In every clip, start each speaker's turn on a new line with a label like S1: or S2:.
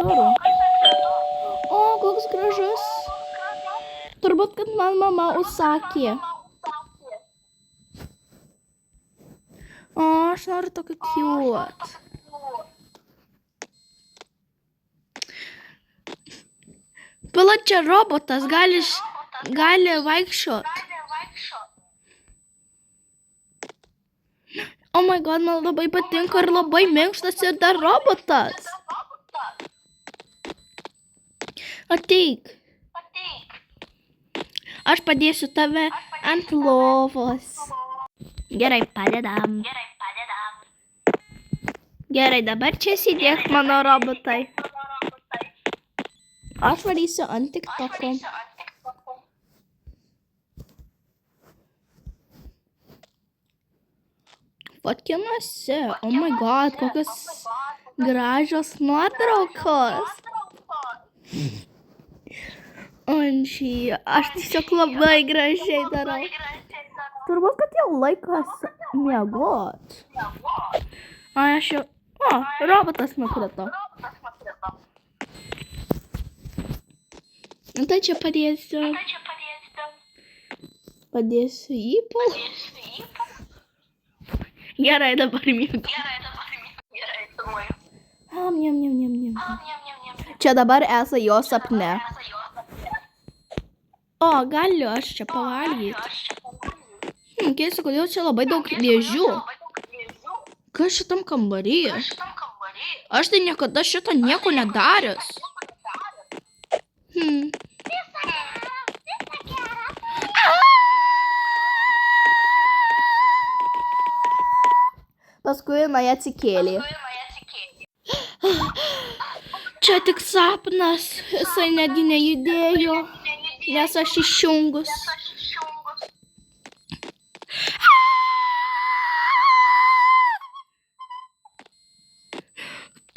S1: durų. O, koks gražus. Turbūt, kad man mama užsakė. O, aš noriu tokį cute. Pala, čia robotas, gali vaikščiot. Oh my god, man labai patinka ir labai minkštas ir dar robotas. Ateik. Aš padėsiu tave ant lovos. Gerai, padedam. Gerai, dabar čia sėdėk mano robotai. Aš varysiu ant TikToko. Fotkinuose. Oh my god, kokios gražios nuotraukos. Ančiai, aš tiesiog labai gražiai darau. Turbūt, kad jau laikas miegot. Aš jau... O, robotas nukrito. Tai čia padėsiu įpul. Gerai, dabar miegu. Čia dabar esa jo sapne. O, galiu aš čia pavalgyti. Keista, kodėl čia labai daug dėžių. Kas šitam kambaryje? Aš tai niekada šito nieko nedaręs. Paskui jinai atsikėlė. Čia tik sapnas, jisai netgi nejudėjo, nes aš išjungus.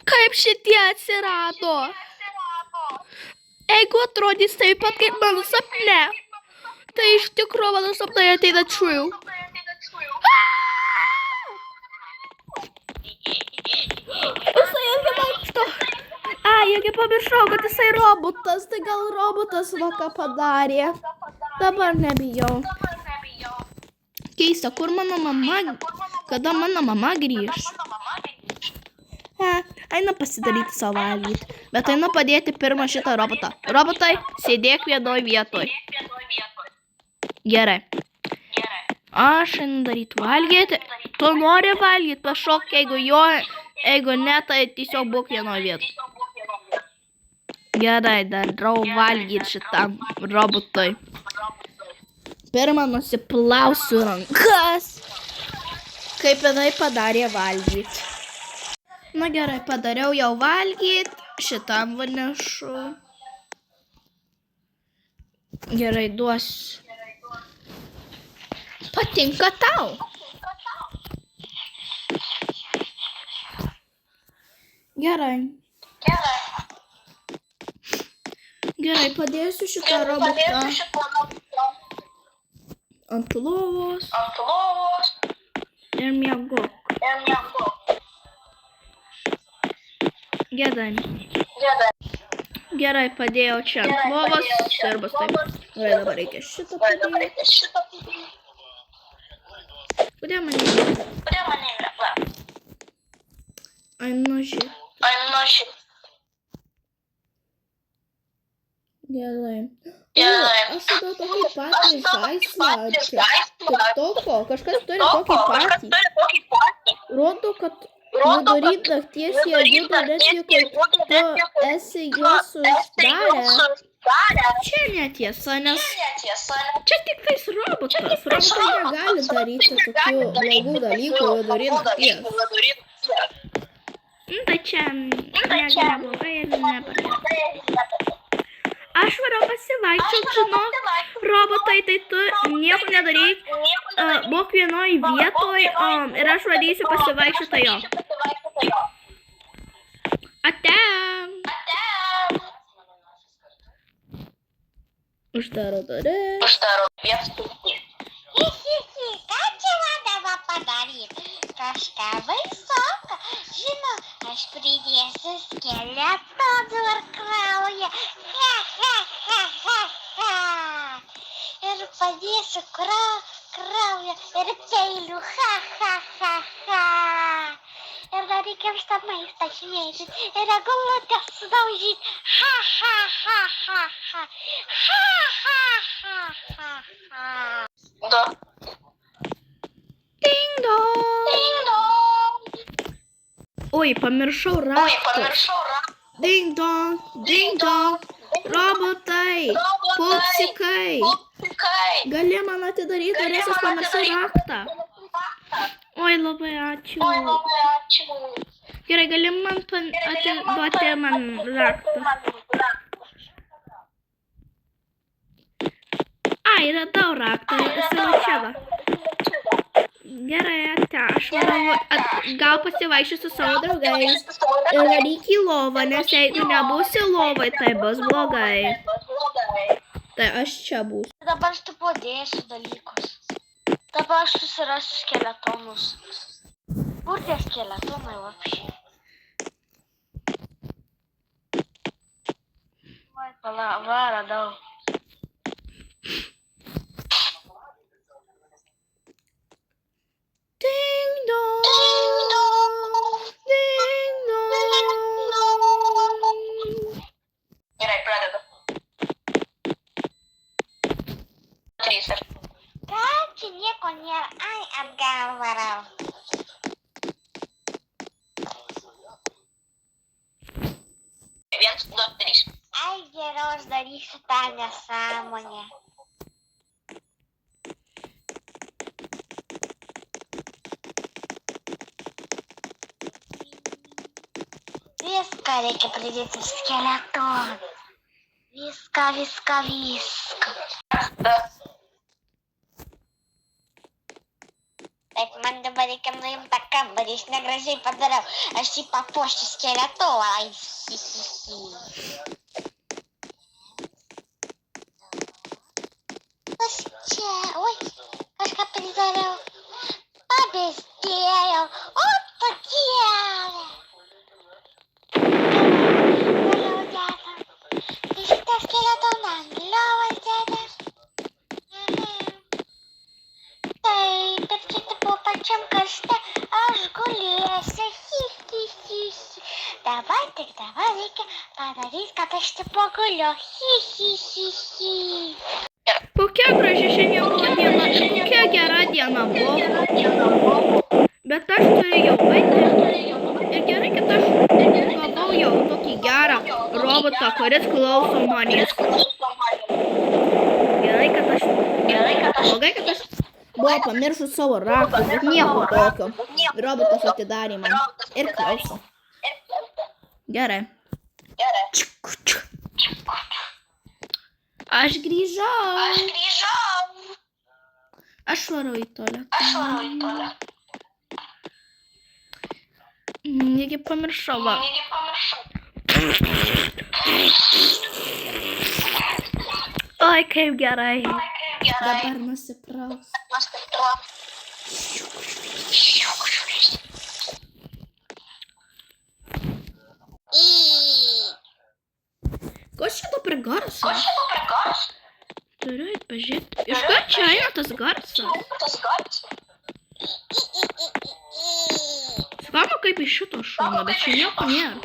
S1: Kaip šitie atsirado? Jeigu atrodys taip pat kaip mano sapne, tai iš tikro mano sapnai ateina true. Jisai irgi vaikšto. Irgi pamiršau, kad jisai robotas, tai gal robotas va ką padarė. Dabar nebijau. Keista, kur mano mama, kada mano mama grįž? Eina pasidaryti savo valgyti, bet eina padėti pirmą šitą robotą. Robotai, sėdėk vienoj vietoj. Gerai. Aš einu daryti valgyti. Tu nori valgyti, pašok, jeigu ne, tai tiesiog būk vienoj vietoj. Gerai, darau valgyti šitam robotui. Pirmą nusiplausiu rankas, kaip jinai padarė valgyti. Na gerai, padariau jau valgyti, šitam vanešu. Gerai, duosiu. Patinka tau? Gerai. Gerai, padėsiu šitą robotą ant lovos ir miegok. Gerai, padėjau čia ant lovos ir bus taip. Gerai, dabar reikia šitą padėti. Kodėl man neįvėra? Einu žiūrėti. Gerai. Aš tada tokį patį žaislą TikToko. Kažkas turi tokį patį. Rodo, kad vidury nakties jie juda netgi, kai tu esi juos uždarę. Čia netiesa, nes čia tik tais robotas. Robotai negali daryti tokių blogų dalykų vidury nakties. Tai čia neblogai ir nepatinka. Aš varau pasivaikščioti, žinok, robotai, tai tu nieko nedaryk, būk vienoj vietoj ir aš varysiu pasivaikščioti jo. Ate! Uždaro duris.
S2: Ką čia man dabar padaryti? Kažką baisoka. Žinau, aš pridėsiu skeletonų ir kraują. Ir padėsiu kraują ir peilių. Ir dar reikia visą maistą šmėžyti. Ir eglutę sudaužyti.
S3: Du.
S1: Ding dong. Oi, pamiršau raktą. Ding dong, ding dong. Robotai, pupsikai. Gali man atidaryti duris, aš pamiršau raktą. Oi, labai ačiū. Gerai, gali man atiduoti man raktą. Ai, radau raktą, jisai va čia va. Gerai, ate, aš manau, gal pasivaikščiosiu su savo draugais. Ir varyk į lovą, nes jeigu nebūsi lovai, tai bus blogai. Tai aš čia būsiu.
S2: Dabar aš tu padėsiu dalykus. Dabar aš susirasiu skeletonus. Kur tie skeletonai vapšiai? Oi, va, radau.
S1: Ding dong, ding dong.
S3: Gerai, pradedu. 3.
S2: Ką, čia nieko nėra. Ai, atgal varau.
S3: Viens, du, 3.
S2: Ai, geriau aš darysiu tą nesąmonę. Viską reikia pridėti skeleton. Viską. Taip, man dabar reikia nuimti tą kambarį, aš negražiai padariau. Aš jį papuošiu skeletoną. Ai, Kas čia? Oi, kažką pridariau. Pabėstėjau. O, pakėlė. Šitą skeletoną ant lovos dėdė. Taip, ir čia buvo pačiam karšte. Aš gulėsiu. Dabar reikia padaryti, kad aš čia paguliu.
S1: Kokia graži šiandien buvo diena, kokia gera diena buvo. Bet aš turėjau baigti. Ir gerai, kad aš gavau jau tokį gerą robotą, kuris klauso manęs. Gerai, kad aš buvau pamiršus savo raktą, bet nieko tokio. Robotas atidarė man ir klauso. Gerai. Aš grįžau. Aš varau į tualetą. Negi pamiršau, va. Oi, kaip gerai. Dabar nusipraus. Kas šito per garsas? Turiu eit pažiūrėti. Iš ką čia eina tas garsas? Skamba kaip iš šito šono, bet čia nieko nėra.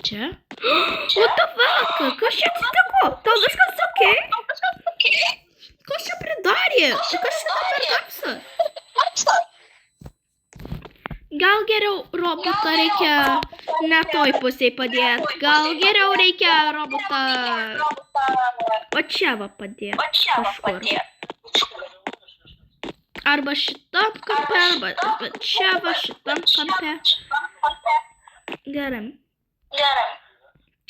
S1: Čia? What the fuck? Kas čia atsitiko? Tau viskas okei? Kas čia pridarė? Kas šito per garsas? Gal geriau robotą reikia ne toj pusėj padėti. Gal geriau reikia robotą o čia va padėti kažkur. Arba šitam kampe, arba čia va šitam kampe. Gerai.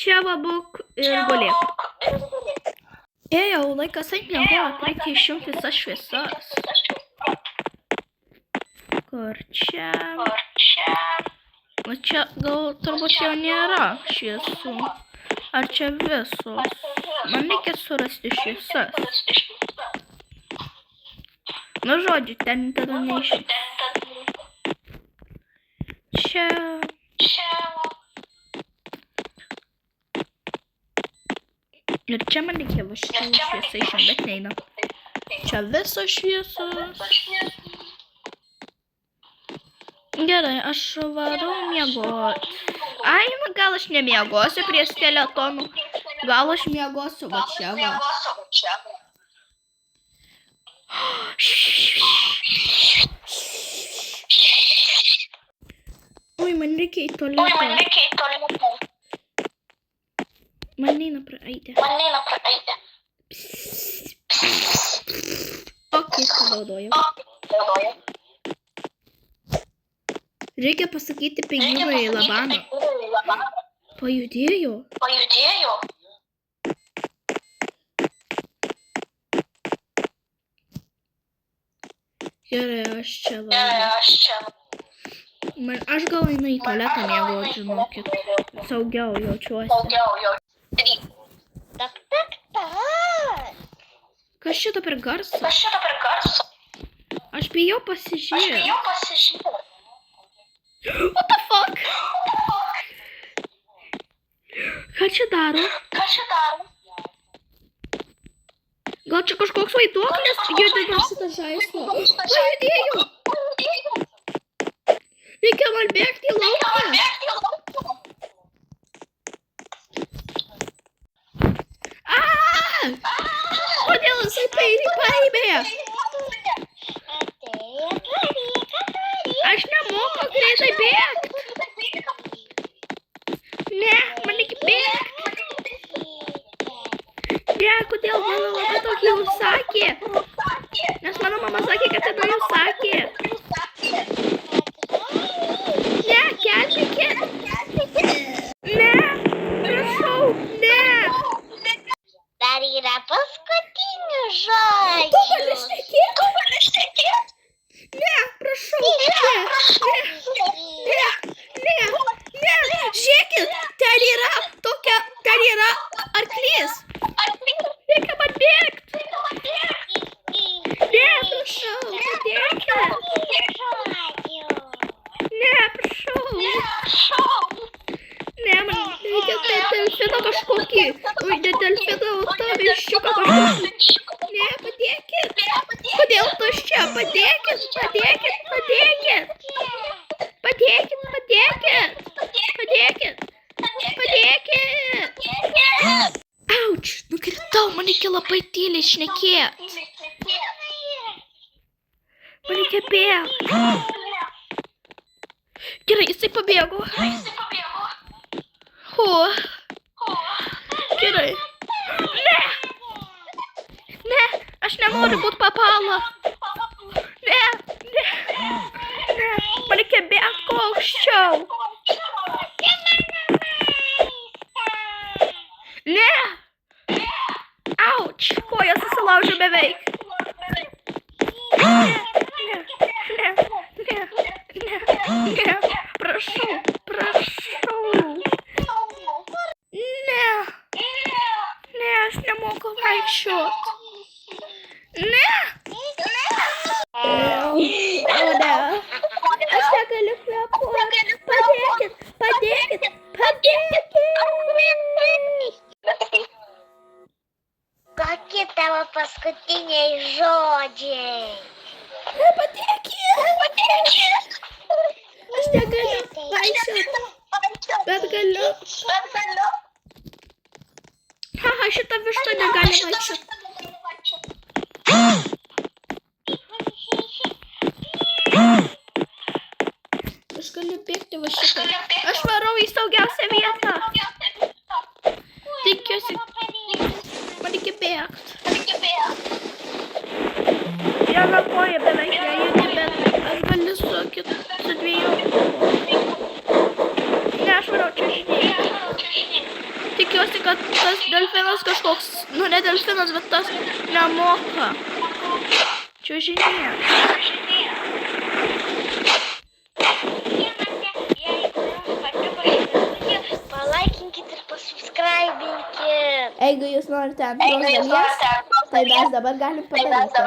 S1: Čia va būk ir gulėk. Ėjau, laikas eit miegot, reikia išjungti visas šviesas. Kur čia? O čia gal turbūt jau nėra šviesų. Ar čia visos? Man reikia surasti šviesas. Nu žodžiu, ten tada neišėjau. čia. Ir čia man reikia va šitą šviesą išėm, bet neina. Čia visos šviesos. Gerai, aš varau miegot. Ai, nu gal aš nemiegosiu prie skeletonų. Gal aš miegosiu va čia va. Oi, man reikia į tualetą. Man neina praeiti. Ok, panaudoju. Reikia pasakyti pingvinui Labaną. Pajudėjo. Gerai, aš čia varau. Aš gal einu į tualetą miegot, žinokit. Saugiau jaučiuosi.
S2: Tak.
S1: Kas šito per garsą? Aš bijau pasižiūrėti. What the fuck? Ką čia daro? Gal čia kažkoks vaiduoklis? Judinam šitą žaislą. Pajudėjau. Reikia man bėgti į lauką. Kodėl jisai paėmė? Aš nemoku greitai bėgti. Ne, man reikia bėgti. Ne, kodėl mano mama tokį užsakė? Nes mano mama sakė, kad tai užsakė. Ne, gelbėkit. Ne, prašau, ne.
S2: Dar yra paskutinis žodis.
S1: Tu gali šnekėti? Ne, prašau, ne. Žiūrėkit, ten yra arklys. Reikia man bėgti. Ne, prašau, padėkit. Ne, prašau. Ne, man reikia delfiną kažkokį. Oi, ne delfiną, o tą viščiuką kažkokį. Ne, padėkit. Kodėl tuščia? Padėkit. Auč, nukritau, man reikia labai tyliai šnekėt. Man reikia bėgti. Gerai, jisai pabėgo. O. Gerai. Ne, aš nenoriu būti papala. Ne. Man reikia bėgti kuo aukščiau. Ne. Auč, kojas susilaužė beveik. Ne. Prašau. Ne, aš nemoku vaikščiot. Ne. O ne. Aš negaliu kvėpuoti. Padėkit.
S2: Kokie tavo paskutiniai žodžiai?
S1: Padėkit. Aš negaliu vaikščiot. Bet galiu. Haha, šita višta negali vaikščiot. Aš galiu bėgti va šitą. Aš varau į saugiausią vietą. Tikiuosi. Man reikia bėgti. Viena koja beveik nejudi, bet aš galiu su dviejų. Ne, aš varau čiužinį. Tikiuosi, kad tas delfinas kažkoks, nu ne delfinas, bet tas nemoka. Čiužinį.
S2: Palaikinkit ir pasubscribinkit.
S1: Jeigu jūs norite antros dalies, tai mes dabar galim padaryti.